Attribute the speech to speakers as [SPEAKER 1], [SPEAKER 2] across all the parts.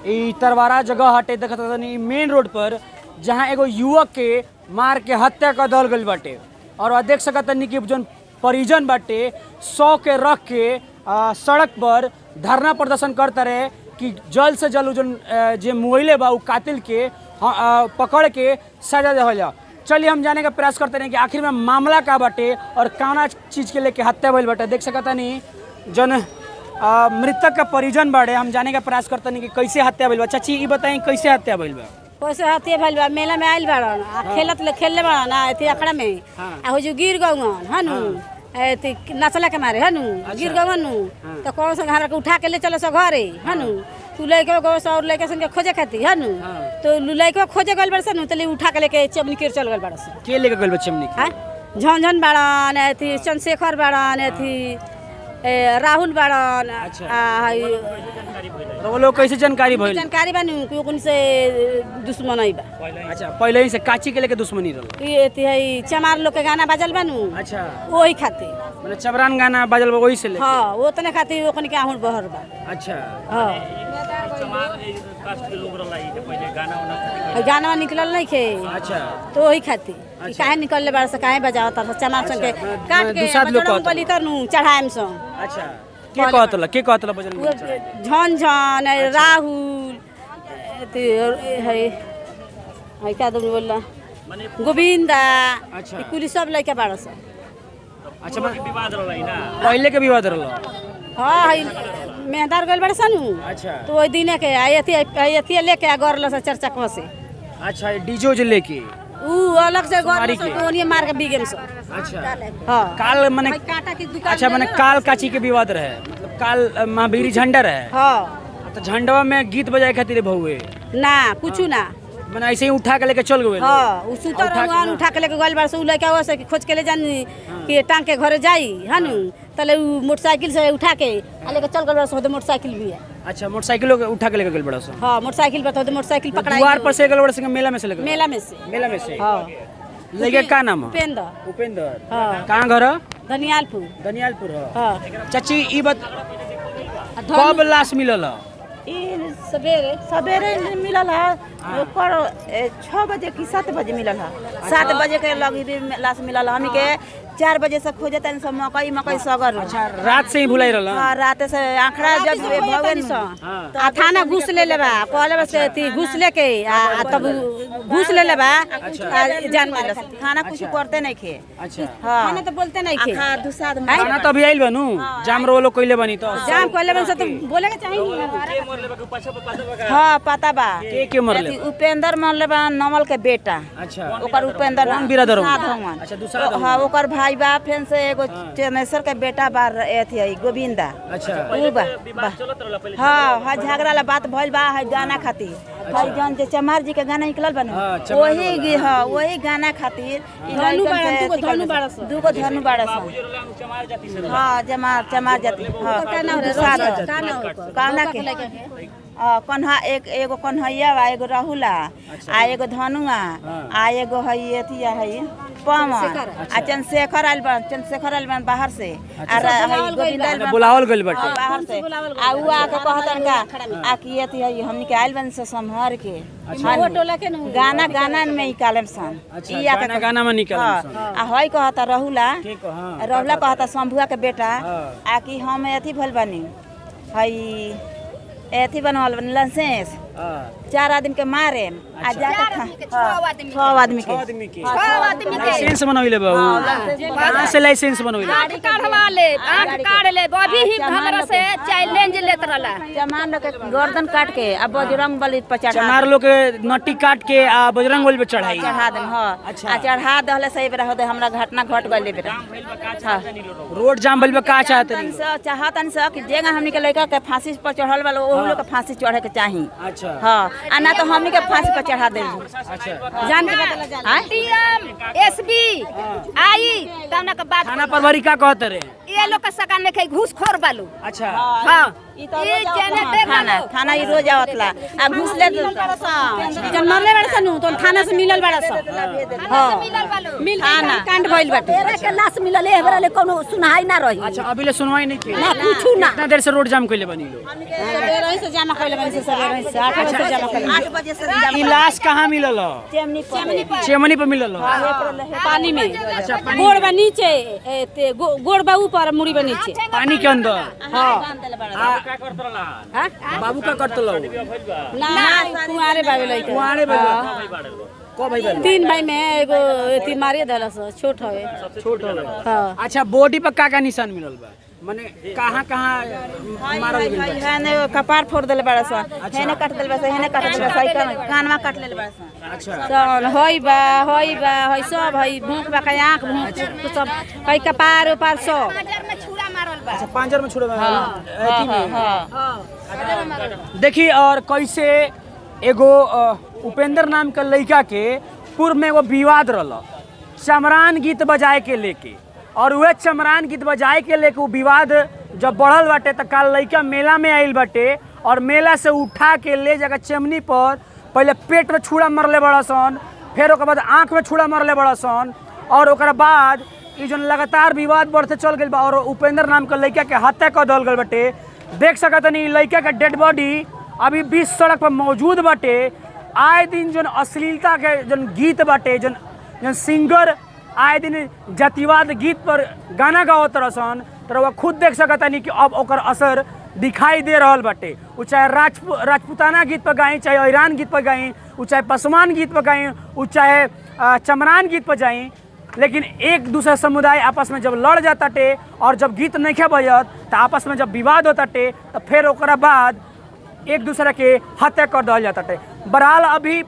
[SPEAKER 1] ई तरवारा जगह हटे देखत तनी मेन रोड पर जहाँ एगो युवक के मार के हत्या कर दल गइल बाटे और देख सकत तनी कि जौन परिजन बाटे 100 के रख के सड़क पर धरना प्रदर्शन करता रहे कि जल्द से जल्द जौन जे मुइले बा उ कातिल के पकड़ के सजा देवल जाओ। चलिए हम जाने का प्रयास करते हैं कि आखिर में मामला का बाटे और कौना चीज़ के लेके हत्या भइल बाटे। देख सकता नहीं जौन मृतक का परिजन बाड़े, हम जाने का प्रयास करते हैं कि कैसे हत्या भइल बा। चाची ये बताएं कैसे हत्या भइल बा?
[SPEAKER 2] कैसे हत्या भइल बा? मेला में आइल बाड़न खेलले बाड़न एथी अखड़ा में आ हो जो गिर गवन हनु एथी नचला के मारे हनु गिर गवन तो कौन सा घर के उठा के ले चलो सो घरे हनु तू लइके गो और लइके संगे खोजे खाती हनु तो लइके खोजे गइल बड़सन तो ले उठा के लेके चमनी के चल गइल बड़सन।
[SPEAKER 1] के लेके गइल बा चमनी के?
[SPEAKER 2] झनझन बाड़न एथी चंद्रशेखर बाड़न एथी राहुल बाड़न।
[SPEAKER 1] वो लोग कैसे जानकारी भइल?
[SPEAKER 2] जानकारी बानी कि कोन से दुश्मन आई बा।
[SPEAKER 1] अच्छा पहले ही से काची के लेके दुश्मनी रहल?
[SPEAKER 2] ये एथी है चमार लोग के गाना बाजल बानू।
[SPEAKER 1] अच्छा
[SPEAKER 2] वही खाती
[SPEAKER 1] मतलब चबरान गाना बाजल बा वही से लेके?
[SPEAKER 2] हां वो तने खाती ओकन के आहूर बहर बा।
[SPEAKER 1] अच्छा
[SPEAKER 2] हां
[SPEAKER 3] चमार कास्ट के लोग रहला ई पहले गाना उना
[SPEAKER 2] गाना निकलल नहीं खे।
[SPEAKER 1] अच्छा
[SPEAKER 2] तो वही खाती कि काहे निकलले बार से काहे बजावता चमार संग के काट के
[SPEAKER 1] दूसरा लोग कहत
[SPEAKER 2] बलि तरनु चढ़ाएम सो।
[SPEAKER 1] अच्छा के कहतला बजल में?
[SPEAKER 2] झनझन राहुल एथी है क्या दम बोलला गोविंदा
[SPEAKER 1] अच्छा
[SPEAKER 2] ई कुली सब लइका बाड़ स।
[SPEAKER 1] अच्छा
[SPEAKER 3] विवाद रहला ई ना
[SPEAKER 1] पहले के विवाद रहल?
[SPEAKER 2] हां है मेहदार गइल बाड़ सनु।
[SPEAKER 1] अच्छा
[SPEAKER 2] तो ओइ दिने के एथी लेके गरल से चर्चा क से।
[SPEAKER 1] अच्छा डीजो जे लेके
[SPEAKER 2] ऊ अलग से गरल से कोनी मार के बिगेम से।
[SPEAKER 1] अच्छा
[SPEAKER 2] हां
[SPEAKER 1] काल माने
[SPEAKER 2] काटा की दुकान।
[SPEAKER 1] अच्छा माने काल काची के विवाद रहे मतलब काल महावीर झंडा रहे?
[SPEAKER 2] हां
[SPEAKER 1] तो झंडवा में गीत बजाए खातिर भौए
[SPEAKER 2] ना कुछु ना
[SPEAKER 1] माने ऐसे ही उठा के लेके चल गए?
[SPEAKER 2] हां उ सुतर रंगान उठा के लेके गइल बार से उ लइका से खोज के ले जानी कि टांग के घरे जाई हनु तले उ मोटरसाइकिल से उठा के आ लेके चल गइल बार से मोटरसाइकिल भी है।
[SPEAKER 1] अच्छा मोटरसाइकिल उठा के लेके गइल बड़ा सा?
[SPEAKER 2] हां मोटरसाइकिल पर तो मोटरसाइकिल पकड़ाई
[SPEAKER 1] द्वार पर से गइल बड़ा से मेला में से लेके?
[SPEAKER 2] मेला में से।
[SPEAKER 1] मेला में से
[SPEAKER 2] हां
[SPEAKER 1] लइका का नाम है?
[SPEAKER 2] उपेंद्र।
[SPEAKER 1] उपेंद्र
[SPEAKER 2] हां
[SPEAKER 1] कहां घर है?
[SPEAKER 2] धनियालपुर।
[SPEAKER 1] दनियालपुर है।
[SPEAKER 2] हां
[SPEAKER 1] चाची ई बात कब लाश मिलल है?
[SPEAKER 4] ई सवेरे मिलल है 6 बजे की 7 बजे मिलल है। 7 बजे के लगी लाश मिलल है। हमी के 4 बजे से खोजे तन सब मकई सगर।
[SPEAKER 1] अच्छा रात से ही भुलाई रहल?
[SPEAKER 4] हां रात से आंखड़ा जब भवन
[SPEAKER 2] तो आ थाना घुस ले लेबा कहले बस एथी घुस लेके आ तब घुस ले लेबा जान मारल
[SPEAKER 4] थाना कुछ करते नहीं खे।
[SPEAKER 1] अच्छा
[SPEAKER 4] हां
[SPEAKER 2] थाना तो बोलते नहीं खे।
[SPEAKER 4] आखा दुसाद
[SPEAKER 1] खाना तो अभी आइल बनू जाम रो लोग कइले बनी तो
[SPEAKER 2] जाम कहले बस तो बोले के चाहिए।
[SPEAKER 4] हां पता बा
[SPEAKER 1] के मरले?
[SPEAKER 4] उपेंद्र मरले बा नमल के बेटा।
[SPEAKER 1] अच्छा
[SPEAKER 4] ओकर उपेंद्र
[SPEAKER 1] कौन बिरादर हो?
[SPEAKER 4] भगवान।
[SPEAKER 1] अच्छा दूसरा
[SPEAKER 4] हां ओकर भाई बा फेन से एगो चनेश्वर के बेटा बा एथी है गोविंदा।
[SPEAKER 1] अच्छा
[SPEAKER 4] ऊ बा
[SPEAKER 3] चलत रहला पहले।
[SPEAKER 4] हां झगड़ा ला बात भइल बा है गाना खातिर भाई जान जे चमार जी के गाना निकलल बा वही हां वही गाना खातिर
[SPEAKER 2] धनु बाड़ा धनु बाड़ा
[SPEAKER 4] दूगो धनु बाड़ा
[SPEAKER 3] चमार जाति से
[SPEAKER 4] हां चमार जाति हां काना के कन्हा एगो कन्हैया बा एगो राहुला आ एगो धनुआ आ एगो है एथी है पवन आ चंद्रशेखर आइल बा बाहर से आ गोविंदा आइल बा
[SPEAKER 1] बुलावल गइल बाटे
[SPEAKER 4] बाहर से आ उ आके कहतन का आ कि एथी है हमनी के आइल बन से संभर के गाना में निकालम सन।
[SPEAKER 1] ई आके गाना में निकालम सन।
[SPEAKER 4] आ हई कहता राहुला कहता शंभुआ के बेटा आ कि हम एथी भइल बानी हई एथी बनवल बन लाइसेंस 4 आदमी के मारे आ जाके 6 आदमी के
[SPEAKER 1] लाइसेंस बनवले बा? कहां से लाइसेंस बनवले?
[SPEAKER 5] आठ काढ़ ले अभी ही हमरा से चैलेंज लेत रहला।
[SPEAKER 4] चमार लोग के गर्दन काट के आ बजरंग बली पर
[SPEAKER 1] चमार लोग के नट्टी काट के आ बजरंग बली पे चढ़ा
[SPEAKER 4] देम। हां आ चढ़ा दहले सही बेरा होदे हमरा घटना घट गइल बेरा। हां
[SPEAKER 1] रोड जाम भइल बा का चाहतनी?
[SPEAKER 4] चाहतन से कि जेगा हमनी के लड़का के फांसी पर चढ़ल वाला ओ लोग के फांसी चढ़े के चाही।
[SPEAKER 1] अच्छा
[SPEAKER 4] हां आ ना तो हमनी के फांसी पर चढ़ा दे।
[SPEAKER 1] अच्छा
[SPEAKER 4] जान के बता
[SPEAKER 5] डीएम एसबी आई तब ना के बात
[SPEAKER 1] थाना प्रभारी का कहत रे?
[SPEAKER 5] ये लोग का सकान में घूस खोर बालू।
[SPEAKER 1] अच्छा
[SPEAKER 5] हां
[SPEAKER 4] ई तो रोज थाना थाना ई रोज आवतला आ घूस ले
[SPEAKER 2] जन मरले बड़ा सन तो थाना से मिलल बड़ा सन हां मिल थाना कांड भइल बाटे तेरे के लाश मिलल ए बरा ले कोनो सुनाई ना रही
[SPEAKER 1] अच्छा अभी ले सुनवाई नहीं की
[SPEAKER 2] ना कुछु ना
[SPEAKER 1] कितना देर से रोड जाम कइले बनी लोग
[SPEAKER 2] सवेरे से जमा कइले बनी से सवेरे से 8 बजे से जमा कइले
[SPEAKER 4] 8 बजे से
[SPEAKER 1] ई लाश कहाँ मिलल चेमनी पे मिलल
[SPEAKER 2] पानी में अच्छा गोड़ बा नीचे ते गोड़ बा ऊपर मुड़ी बा नीचे
[SPEAKER 1] पानी के अंदर
[SPEAKER 2] हां
[SPEAKER 3] का करत रहला
[SPEAKER 2] हां
[SPEAKER 1] बाबू का करतलो
[SPEAKER 2] ना कुआरे बाबे लइका
[SPEAKER 1] कुआरे बाबू को भाई बहन
[SPEAKER 2] 3 भाई में एगो एती मारिए देलस छोट हवे
[SPEAKER 1] छोट हो गए
[SPEAKER 2] हां
[SPEAKER 1] अच्छा बॉडी पर का निशान मिलल बा माने कहाँ मारल गेल बा
[SPEAKER 4] है ने कपार फोड़ देले बड़ा सा है ने काट देले बड़ा सा है ने काट देले बड़ा सा कानवा काट लेले बड़ा सा
[SPEAKER 1] अच्छा
[SPEAKER 2] चल होई बा होई सब होई भूख बा का आंख भूख सब कई कपार ऊपर सब
[SPEAKER 5] बाजार में छुरा मारल बा
[SPEAKER 1] अच्छा पांजर में छोड़े अथी में
[SPEAKER 2] हां
[SPEAKER 1] देखी और कैसे एगो उपेंद्र नाम के लड़का के पूर्व में एगो विवाद रहल चमरान गीत बजाए के लेके और वह चमरान गीत बजाए के लेके वो विवाद जब बढ़ल बाटे तो काल लड़का मेला में आइल बाटे और मेला से उठा के ले जाकर चमनी पर पहले पेट में छुरा मरले बड़ा सन फिर ओकर बाद आँख में छुरा मरले बड़ा सन और ओकर बाद ये जो लगातार विवाद बढ़ते चल गई बा और उपेंद्र नाम के लड़का के हत्या कर दल गल बाटे देख सकत नहीं लड़का के डेड बॉडी अभी बीच सड़क पर मौजूद बाटे आए दिन जो अश्लीलता के जो गीत बाटे जो सिंगर आए दिन जातिवाद गीत पर गाना गावत रसन तो वह खुद देख सकता नहीं कि अब ओकर असर दिखाई दे रहल बाटे वो चाहे राजपूताना गीत पर गाई चाहे ईरान गीत पर गाई वो चाहे पसमान गीत पर गाई वो चाहे चमरान गीत पर जाई लेकिन एक दूसरा समुदाय आपस में जब लड़ जाताटे और जब गीत नहीं बजत तो आपस में जब विवाद होताटे तो फिर ओकरा बाद एक दूसरे के हत्या कर दिया जाताटे बहरहाल अभी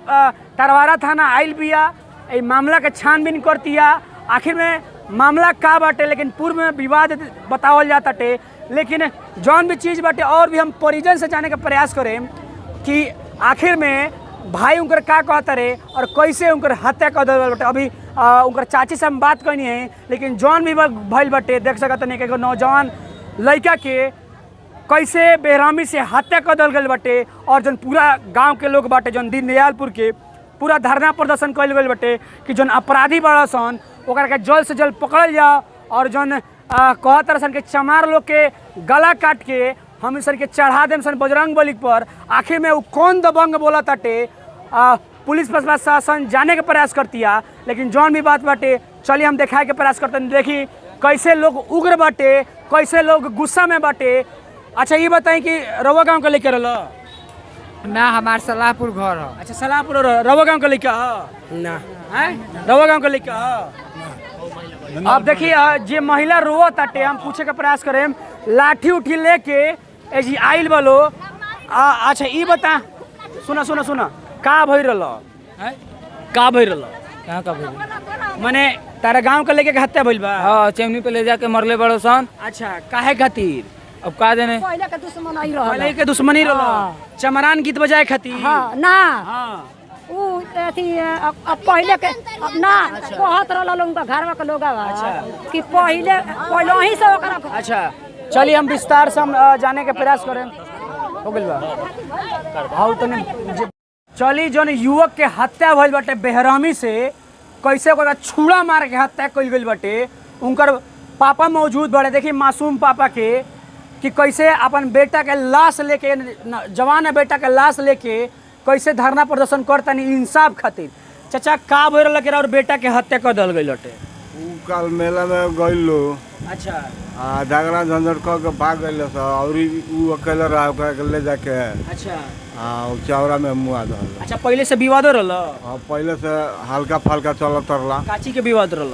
[SPEAKER 1] तरवारा थाना आइल बिया ये मामला के छानबीन करतिया आखिर में मामला का बाटे लेकिन पूर्व में विवाद बतावल जाताटे लेकिन जौन भी चीज़ बाटे और भी हम परिजन से जाने का प्रयास करें कि आखिर में भाई उनकर का कहता रहे और कैसे उनकर हत्या कर दिया बाटे अभी उनकर चाची से हम बात करनी है लेकिन जौन भी भइल बाटे देख सकत नहीं कि एगो नौजवान लड़का के कैसे बेरहमी से हत्या कर दिया गई बाटे और जौन पूरा गांव के लोग बाटे जौन दीनदयालपुर के पूरा धरना प्रदर्शन कल गई बाटे कि जौन अपराधी बड़ा सन ओकरा के जल्द से जल्द पकड़ल जाओ और जौन कहतर सन के चमार लोग के गला काट के हम सन के चढ़ा देम सन बजरंग बली पर आखिर में वो कौन दबंग बोला ताटे पुलिस प्रशासन जाने के प्रयास करतिया लेकिन जौन भी बात बाटे चलिए हम दिखाए के प्रयास करते देखी कैसे लोग उग्र बाटे कैसे लोग गुस्सा में बाटे अच्छा ये बताएं कि रवा गाँव के लेके रहा
[SPEAKER 6] ना हमार सलाहपुर घर है।
[SPEAKER 1] अच्छा सलाहपुर रवा गाँव के लेके
[SPEAKER 6] ना
[SPEAKER 1] रवा गाँव के लेके अब देखिए जे महिला रोआ ताटे हम पूछे का प्रयास करें लाठी उठी लेके जी आइल वालो अच्छा ये बता सुना का भई रहा का भई रहा
[SPEAKER 6] कहाँ का भइल
[SPEAKER 1] माने तारा गाँव के लेके के हत्या भइल बा
[SPEAKER 6] हाँ चेमनी पे ले जाके मरले बड़ो सन।
[SPEAKER 1] अच्छा काहे खातिर
[SPEAKER 6] अब का देने
[SPEAKER 2] पहले के दुश्मन आई
[SPEAKER 1] पहले के दुश्मनी रहा चमरान गीत बजाए खातिर
[SPEAKER 2] हां ना
[SPEAKER 1] हाँ
[SPEAKER 2] उ अथी अब पहले के अब ना कहत रहल लोग का घरवा के लोग कि पहले ही से ओकरा
[SPEAKER 1] अच्छा चलिए हम विस्तार से हम जाने के प्रयास करें हो गइल बा हाउ तने चली जौन युवक के हत्या भइल बाटे बेरहमी से कैसे ओकरा छुरा मार के हत्या कइल गइल बाटे उनकर पापा मौजूद बड़े देखिए मासूम पापा के कि कैसे अपन बेटा के लाश लेके जवान बेटा के लाश लेके कैसे धरना प्रदर्शन करतनी इंसाफ खातिर चाचा का भइल लगे और बेटा के हत्या कर दल गइल बाटे
[SPEAKER 7] कल मेला में गइलो
[SPEAKER 1] अच्छा
[SPEAKER 7] झगड़ा झंझट कर के भाग गइल और उ अकेले रहा ओकरा के ले जाके
[SPEAKER 1] अच्छा
[SPEAKER 7] चौरा में मुआ दल।
[SPEAKER 1] अच्छा पहले से विवाद रहल
[SPEAKER 7] पहले से हल्का फल्का चलत रहला
[SPEAKER 1] काची के विवाद रहल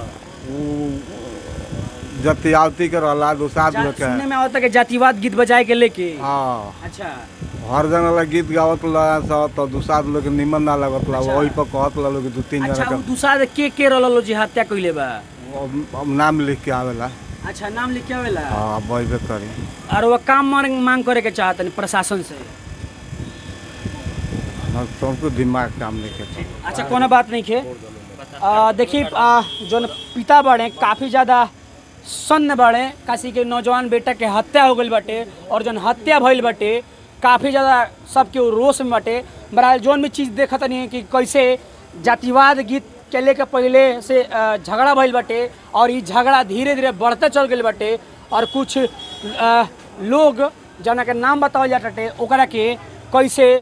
[SPEAKER 7] जतियावती के रहला दुसाद लोग के
[SPEAKER 1] सुनने में आवता कि जातिवाद गीत बजाए के लेके
[SPEAKER 7] हाँ
[SPEAKER 1] अच्छा
[SPEAKER 7] हर जना ला गीत गावत ला तो दुसाद लोग के निमन ना लगत ला वही पर कहत ला लोग दो तीन
[SPEAKER 1] अच्छा
[SPEAKER 7] जना
[SPEAKER 1] उ दूसरा के रहल जी हत्या कइले बा
[SPEAKER 7] के नाम लिख के आवेला
[SPEAKER 1] अच्छा नाम लिख के आवेला
[SPEAKER 7] हाँ वही करी
[SPEAKER 1] और वो काम मांग करे के चाहतनी प्रशासन से
[SPEAKER 7] तुमको दिमाग काम नहीं के
[SPEAKER 1] अच्छा कोनो बात नहीं खे देखिए जो पिता बड़े काफ़ी ज़्यादा सन्न बाड़े काशी के नौजवान बेटा के हत्या हो गई बाटे और जन हत्या भइल बाटे काफ़ी ज़्यादा सबके रोष में बाटे। बहरहाल जौन भी चीज़ देखत नहीं कि कैसे जातिवाद गीत के लेके पहले से झगड़ा भइल बाटे और ये झगड़ा धीरे धीरे बढ़ते चल गई बाटे और कुछ लोग जना के नाम बतावल जाते ओकरा के कैसे